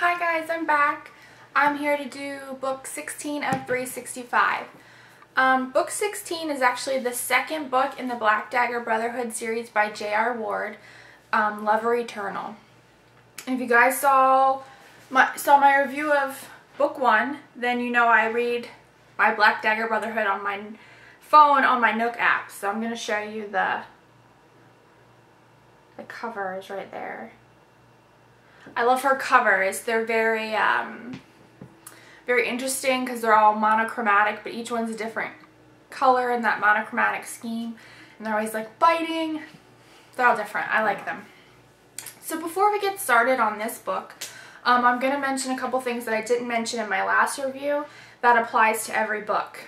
Hi guys, I'm back. I'm here to do book 16 of 365. Book 16 is actually the second book in the Black Dagger Brotherhood series by J.R. Ward, Lover Eternal. If you guys saw my review of book 1, then you know I read my Black Dagger Brotherhood on my phone on my Nook app. So I'm going to show you the covers right there. I love her covers. They're very interesting because they're all monochromatic, but each one's a different color in that monochromatic scheme. And they're always like biting. They're all different. I like them. So before we get started on this book, I'm going to mention a couple things that I didn't mention in my last review that applies to every book.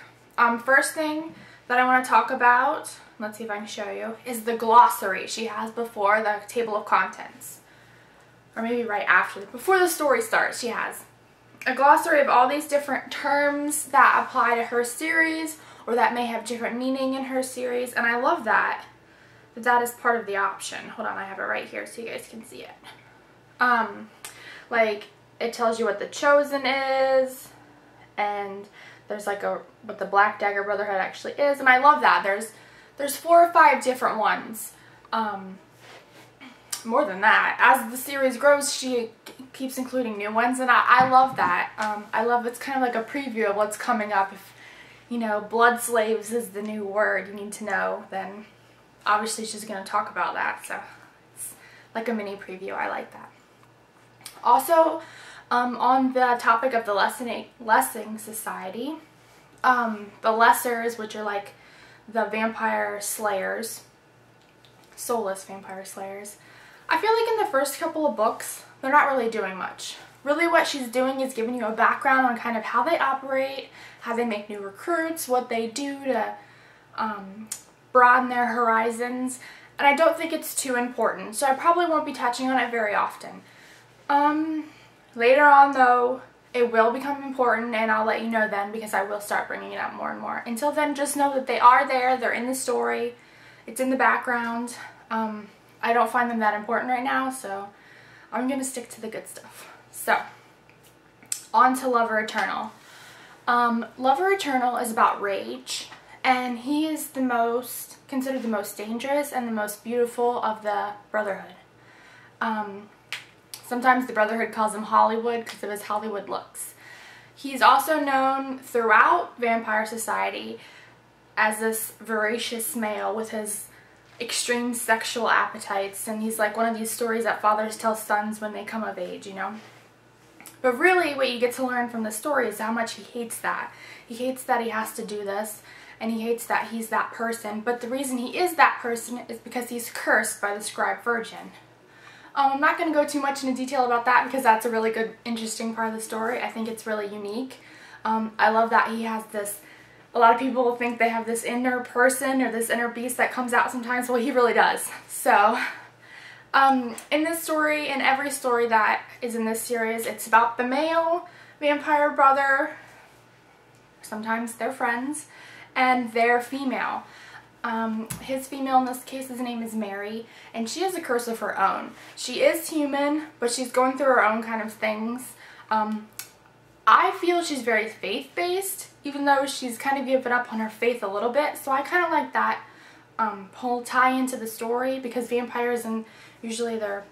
First thing that I want to talk about, let's see if I can show you, is the glossary she has before the table of contents. Or maybe right after, before the story starts, she has a glossary of all these different terms that apply to her series or that may have different meaning in her series, and I love that is part of the option. Hold on, I have it right here so you guys can see it. Like, it tells you what the Chosen is, and there's like what the Black Dagger Brotherhood actually is, and I love that. There's 4 or 5 different ones. More than that, as the series grows, she keeps including new ones, and I love that. I love it's kind of like a preview of what's coming up. If, you know, blood slaves is the new word you need to know, then obviously she's going to talk about that, so it's like a mini preview. I like that. Also, on the topic of the Lessing Society, the Lessers, which are like the vampire slayers, soulless vampire slayers, I feel like in the first couple of books, they're not really doing much. Really what she's doing is giving you a background on kind of how they operate, how they make new recruits, what they do to broaden their horizons, and I don't think it's too important, so I probably won't be touching on it very often. Later on though, it will become important, and I'll let you know then because I will start bringing it up more and more. Until then, just know that they are there, they're in the story, it's in the background. I don't find them that important right now, so I'm going to stick to the good stuff. So, on to Lover Eternal. Lover Eternal is about Rage, and he is considered the most dangerous and the most beautiful of the Brotherhood. Sometimes the Brotherhood calls him Hollywood because of his Hollywood looks. He's also known throughout Vampire Society as this voracious male with his extreme sexual appetites, and he's like one of these stories that fathers tell sons when they come of age, you know. But really what you get to learn from the story is how much he hates that. He hates that he has to do this, and he hates that he's that person, but the reason he is that person is because he's cursed by the scribe virgin. I'm not going to go too much into detail about that because that's a really good, interesting part of the story. I think it's really unique. I love that he has this. A lot of people think they have this inner person or this inner beast that comes out sometimes. Well, he really does. So, in this story, in every story that is in this series, it's about the male vampire brother, sometimes they're friends, and their female. His female in this case, his name is Mary, and she has a curse of her own. She is human, but she's going through her own kind of things. I feel she's very faith-based, even though she's kind of given up on her faith a little bit. So I kind of like that whole tie into the story, because vampires, and usually they're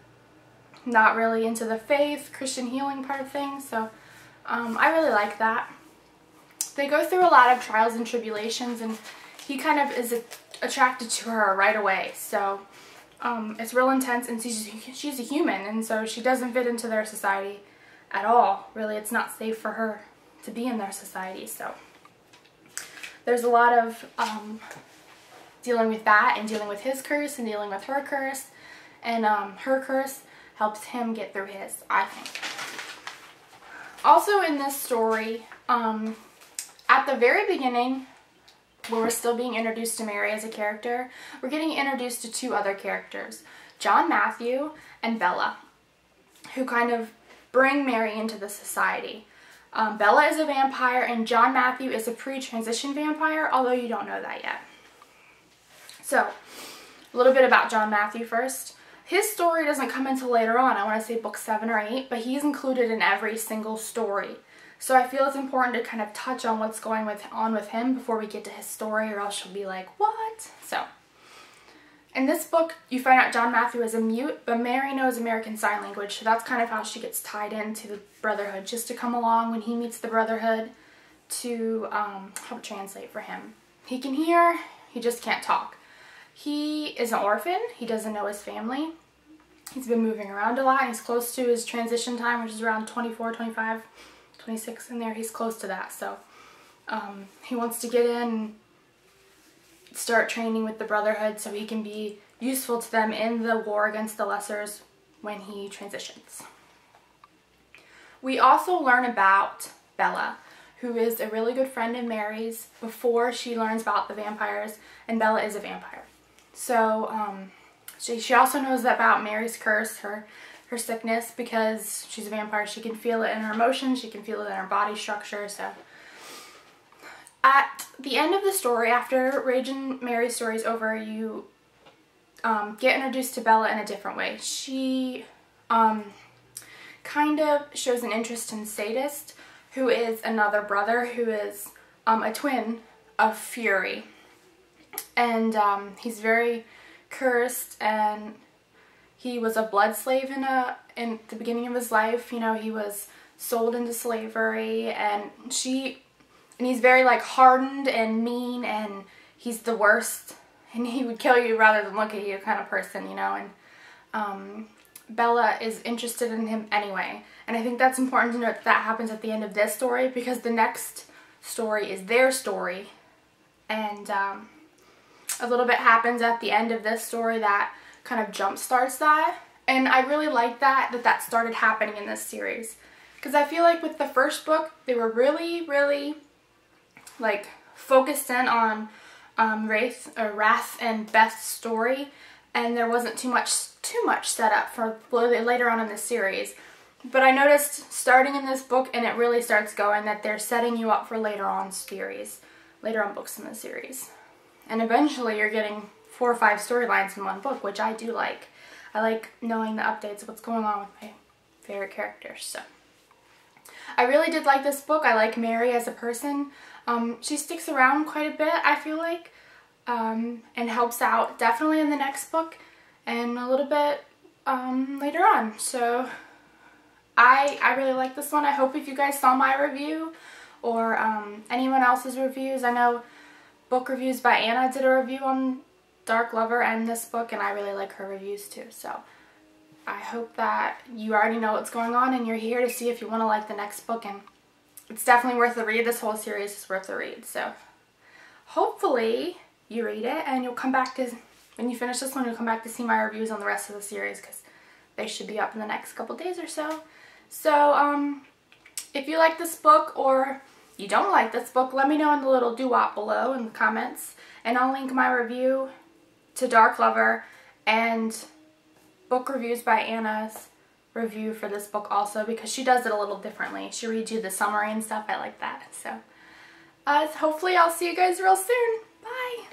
not really into the faith, Christian healing part of things. So I really like that. They go through a lot of trials and tribulations, and he kind of is attracted to her right away. So it's real intense, and she's a human, and so she doesn't fit into their society at all. Really, it's not safe for her to be in their society, so there's a lot of dealing with that, and dealing with his curse, and dealing with her curse, and her curse helps him get through his, I think. Also in this story, at the very beginning, where we're still being introduced to Mary as a character, we're getting introduced to 2 other characters, John Matthew and Bella, who kind of bring Mary into the society. Bella is a vampire, and John Matthew is a pre-transition vampire, although you don't know that yet. So, a little bit about John Matthew first. His story doesn't come until later on. I want to say book 7 or 8, but he's included in every single story. So I feel it's important to kind of touch on what's going on with him before we get to his story, or else you'll be like, what? So, in this book, you find out John Matthew is a mute, but Mary knows American Sign Language, so that's kind of how she gets tied into the Brotherhood, just to come along when he meets the Brotherhood to help translate for him. He can hear, he just can't talk. He is an orphan. He doesn't know his family. He's been moving around a lot, and he's close to his transition time, which is around 24, 25, 26 in there. He's close to that, so he wants to get in and start training with the Brotherhood so he can be useful to them in the war against the Lessers when he transitions. We also learn about Bella, who is a really good friend of Mary's before she learns about the vampires, and Bella is a vampire. So she also knows about Mary's curse, her sickness, because she's a vampire. She can feel it in her emotions, she can feel it in her body structure. So at the end of the story, after Rage and Mary's story is over, you get introduced to Bella in a different way. She kind of shows an interest in Sadist, who is another brother who is a twin of Fury. And he's very cursed, and he was a blood slave in the beginning of his life. You know, he was sold into slavery, and he's very like hardened and mean, and he's the worst, and he would kill you rather than look at you kind of person, you know. And Bella is interested in him anyway, and I think that's important to note that happens at the end of this story, because the next story is their story, and a little bit happens at the end of this story that kind of jump starts that. And I really like that started happening in this series, because I feel like with the first book they were really like focused in on Wrath and Beth's story, and there wasn't too much set up for later on in the series. But I noticed starting in this book, and it really starts going, that they're setting you up for later on books in the series. And eventually you're getting 4 or 5 storylines in one book, which I do like. I like knowing the updates of what's going on with my favorite characters. So I really did like this book. I like Mary as a person. She sticks around quite a bit, I feel like, and helps out definitely in the next book and a little bit later on. So I really like this one. I hope if you guys saw my review or anyone else's reviews. I know Book Reviews by Anna did a review on Dark Lover and this book, and I really like her reviews too. So I hope that you already know what's going on and you're here to see if you want to like the next book, and it's definitely worth the read. This whole series is worth the read. So hopefully you read it and you'll come back to, when you finish this one, you'll come back to see my reviews on the rest of the series, because they should be up in the next couple days or so. So if you like this book or you don't like this book, let me know in the little doo-wop below in the comments, and I'll link my review to Dark Lover and Book Reviews by Anna's review for this book also, because she does it a little differently. She reads you the summary and stuff. I like that. So hopefully I'll see you guys real soon. Bye!